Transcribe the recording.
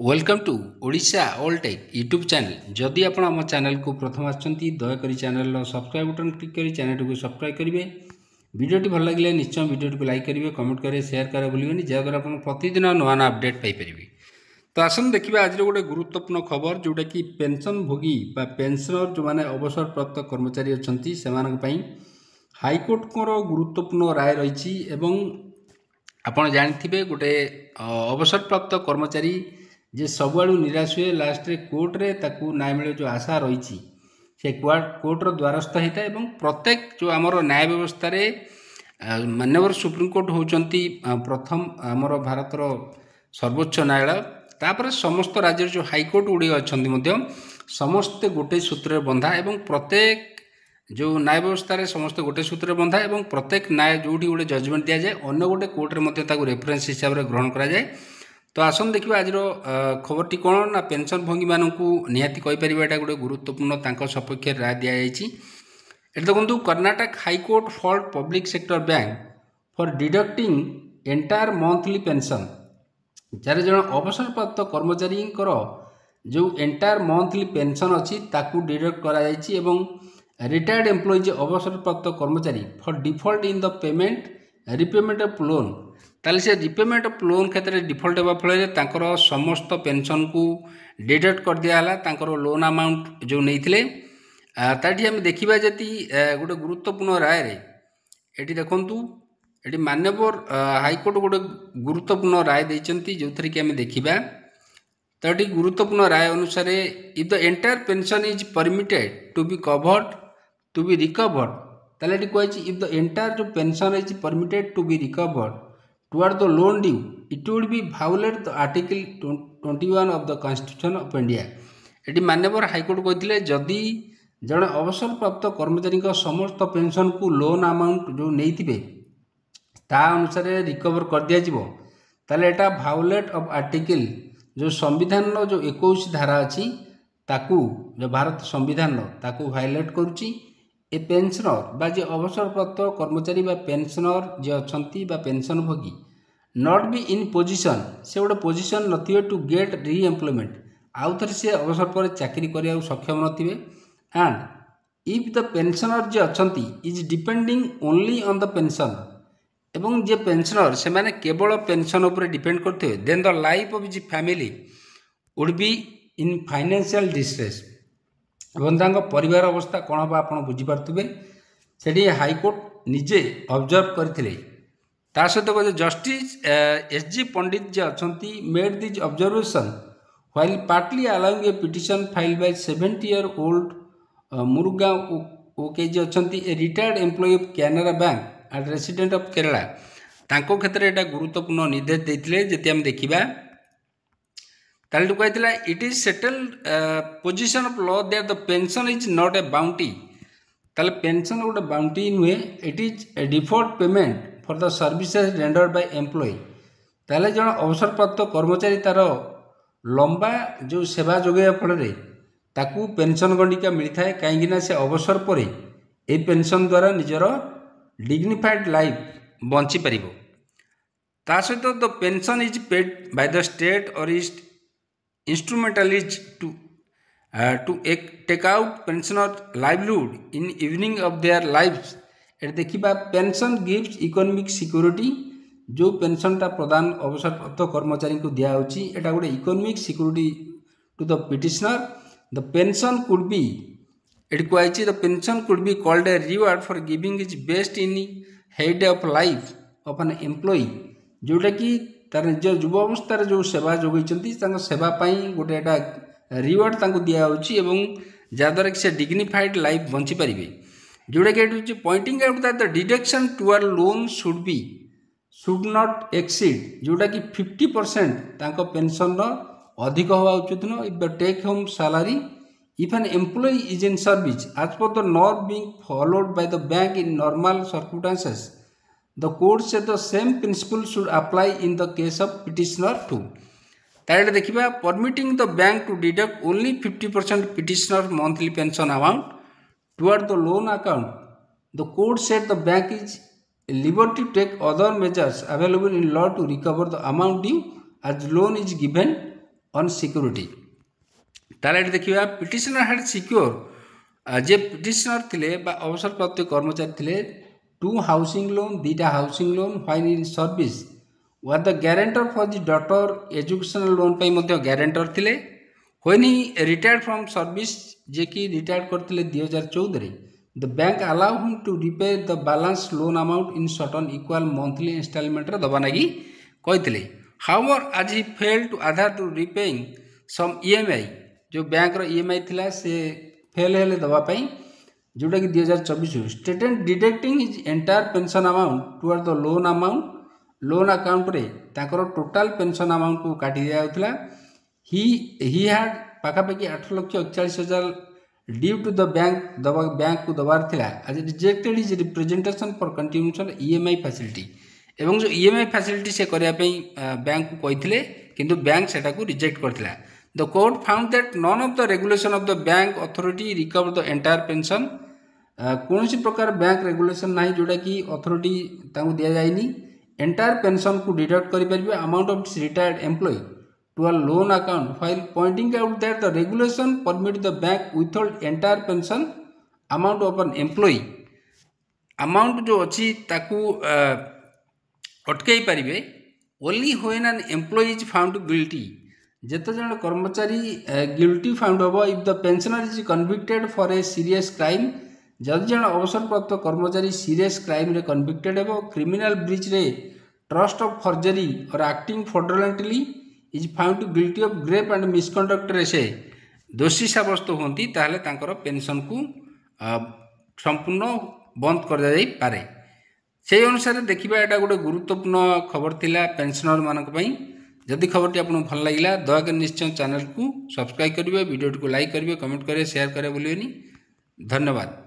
Welcome to Odisha all tech YouTube channel. जदि आप आम चैनल को प्रथम आछंती दयाकोरी चैनल सब्सक्राइब बटन क्लिक करी चैनल को सब्सक्राइब करेंगे। वीडियोटी भल लगे निश्चय वीडियो को लाइक करेंगे, कमेंट करेंगे, शेयर करें भूलें जहाँद्वारा आप प्रतिदिन नुआ नुआ अपडेट पाइपर। तो आसन देखिए आज गोटे गुरुत्वपूर्ण खबर जोटा कि पेंशन भोगी पेंशनर जो मैंने अवसर प्राप्त कर्मचारी अच्छा से हाइकोर्ट को गुरुत्वपूर्ण राय रही। आपड़ जाथे गोटे अवसर प्राप्त कर्मचारी जे सबुआड़ू निराश हुए लास्ट रे कोर्ट रे ताकू न्याय मिले जो आशा रही से कोर्टर द्वारस्थ होता है। प्रत्येक जो आमर न्याय व्यवस्था रे माननीय सुप्रीमकोर्ट होती प्रथम आमर भारतर सर्वोच्च न्यायालय, तापर समस्त राज्य जो हाइकोर्ट गुड़ी अच्छा समस्ते गोटे सूत्र बंधा एवं प्रत्येक जो न्याय व्यवस्था रे समस्त गोटे सूत्र बंधा एवं प्रत्येक न्याय जो गोटे जजमेंट दि जाए अन्य गोटे कोर्टे रेफरेन्स हिसाब से ग्रहण करा जाए। तो आसन देखिए आज खबरटी कौन ना पेंशन भोगी मानू निहाती कहीपर यहाँ गोटे गुरुत्वपूर्ण सपक्ष राय दि जाएगी। देखो Karnataka high court fault public sector bank for deducting entire monthly pension. Jar जन अवसर प्राप्त कर्मचारी जो एंटायर मंथली पेंशन अच्छी ताकू डिडक्ट करा जायछि एवं रिटायर्ड एम्प्लॉइज अवसर प्राप्त कर्मचारी for default in the payment repayment of loan ताले से रिपेमेंट ऑफ लोन क्षेत्र में डिफॉल्ट होगा फल समस्त पेंशन को डिडक्ट कर दिया तांकर लोन अमाउंट जो नहीं ताठी आम देखा जति गोटे गुरुत्वपूर्ण राय रे एटी देखंतु एटी माननीय हाइकोर्ट गोटे गुरुत्वपूर्ण राय देइचंती जो थरी कि आम देखिबा। तो ये गुरुत्वपूर्ण राय अनुसार if the entire pension is permitted to be covered to be recovered ताले एटी कहछि इफ द एंटायर जो pension is permitted to be recovered toward the loan due it would be violate the article 21 of the constitution of India. एटी माननीय high court कहते जदि जड़े अवसर प्राप्त कर्मचारी समस्त पेंशन को लोन अमाउंट जो नहीं ता अनुसार रिकवर कर दिया ताले एटा वायोलेट ऑफ आर्टिकल जो संविधान जो 21 धारा अच्छी ताकू जो भारत संविधान ताकू वायोलेट करुच्ची। ए पेंशनर बा जे अवसर प्राप्त कर्मचारी बा पेंशनर जे अच्छी पेंशन भोगी नॉट बी इन पोजिशन से गोटे पोजिशन नथिबे टू गेट री एम्प्लॉयमेंट आउ थे से अवसर पर चाकरी करने सक्षम नथिबे एंड इफ द पेंशनर जे अच्छी is depending only on the pension एवं जे पेंशनर से माने केवल पेंशन उपर डिपेंड करते देन द लाइफ ऑफ जी family would be in financial distress एवं परिवार अवस्था कौन हम आप बुझीपारे से हाइकोर्ट निजे ऑब्जर्व करते सहित जस्टिस एस.जी. पंडित जे अच्छा made these observation while partly allowing a petition file by 70-year-old Muruga okay जे अच्छा a retired employee of Canara bank and resident of Kerala तांको क्षेत्र में एटा गुरुत्वपूर्ण निर्देश देते जी आम देखा ताले कहला it is settled position of law that the pension is not a bounty ताले पेंशन गोटे बाउंटी नुहे it is a default payment for the services rendered by employee ताले जन अवसर प्राप्त कर्मचारी तार लंबा जो सेवा जोगाइवा फल ताकू पेंशन गंडिका मिलता है कहीं से अवसर पर ए पेंशन द्वारा निजर डिग्निफाइड लाइफ बंची पार सहित the pension is paid by the state और is instrumentalise to take out pensioner livelihood in evening of their lives. एट देखिबा पेंशन गिव्स इकोनॉमिक सिक्योरिटी जो पेंशनटा प्रदान अवसर प्राप्त कर्मचारी को दिया होची एटा गोटे economic security to the petitioner. The pension could be it कही the pension could be called a reward for giving is best in head of life of an employee जोटा कि तार निज युव अवस्था जो सेवा जोगई सेवाई गोटे रिवार्ड दिया जहाद्वारा कि से डिग्निफाइड लाइफ बंची पारे जोटा कि pointing out that the deduction toward loan should not exceed जोटा कि 50% पेंशन अधिक हवा उचित न if the take home salary if an employee is in service as per the norm being followed by the bank in normal circumstances the court said the same principle should apply in the case of petitioner too। ताले देखिबा permitting the bank to deduct only 50% petitioner monthly pension amount toward the loan account the court said the bank is liberty to take other measures available in law to recover the amount due as loan is given on security ताले देखिए petitioner had secure जे petitioner थिले बा अवसर प्राप्त कर्मचारी थिले 2 housing loan 2टा housing loan while in service were the guarantor for the daughter educational loan पे मध्य ग्यारेंटर थिले when he retired from service जे कि रिटायर्ड करथिले 2014 रे the bank allow him to repay the balance loan amount in certain equal monthly instalment रे दबा नागी कहिथिले however as he fail to adhere to repaying some EMI जो bank रो EMI थिला से फेल हेले दबा पई जोटा कि 2024 started deducting his entire pension amount toward the loan amount loan account रे ताकर टोटल पेंशन अमाउंट को काटी दिया होतला ही हैड पाखापाखि 8,41,000 ड्यू टू द बैंक को दबार थिला has rejected his representation for continuation EMI facility एवं जो ईएमआई फैसिलिटी से करिया पई बैंक को कहिथिले किंतु बैंक सेटा को रिजेक्ट करथिला the court found that none of the regulation of the bank authority recover the entire pension कौन सी प्रकार बैंक रेगुलेशन नाही जोटा कि अथॉरिटी तांको दिया जायनी एंटायर पेंशन को डिडक्ट करि परिबे amount of retired employee to a loan account while pointing out that the regulation permit the bank withhold entire pension amount of an employee amount जो अच्छी ताकू अटकई पारिबे only when an employee is found guilty जेते जन कर्मचारी guilty found होबो if the pensioner is convicted for a serious crime जद जन अवसर प्राप्त कर्मचारी सीरियस क्राइम रे कन्विक्टेड हेबो क्रिमिनल ब्रीच रे ट्रस्ट ऑफ फॉर्जरी और acting fraudulently is found guilty of grave and misconduct रे से दोषी साब्यस्त होती ताहले तांकर पेंशन को संपूर्ण बंद कर दिया जाई पारे से अनुसार देखिबा एटा गोटे गुरुत्वपूर्ण खबर थिला पेंशनर मानक पई जदि खबरटी आपको भल लगिला दयाकर निश्चय चैनल को सब्सक्राइब करिवे वीडियो को लाइक करिवे कमेंट करिवे शेयर करिवे भूलिबेनी धन्यवाद।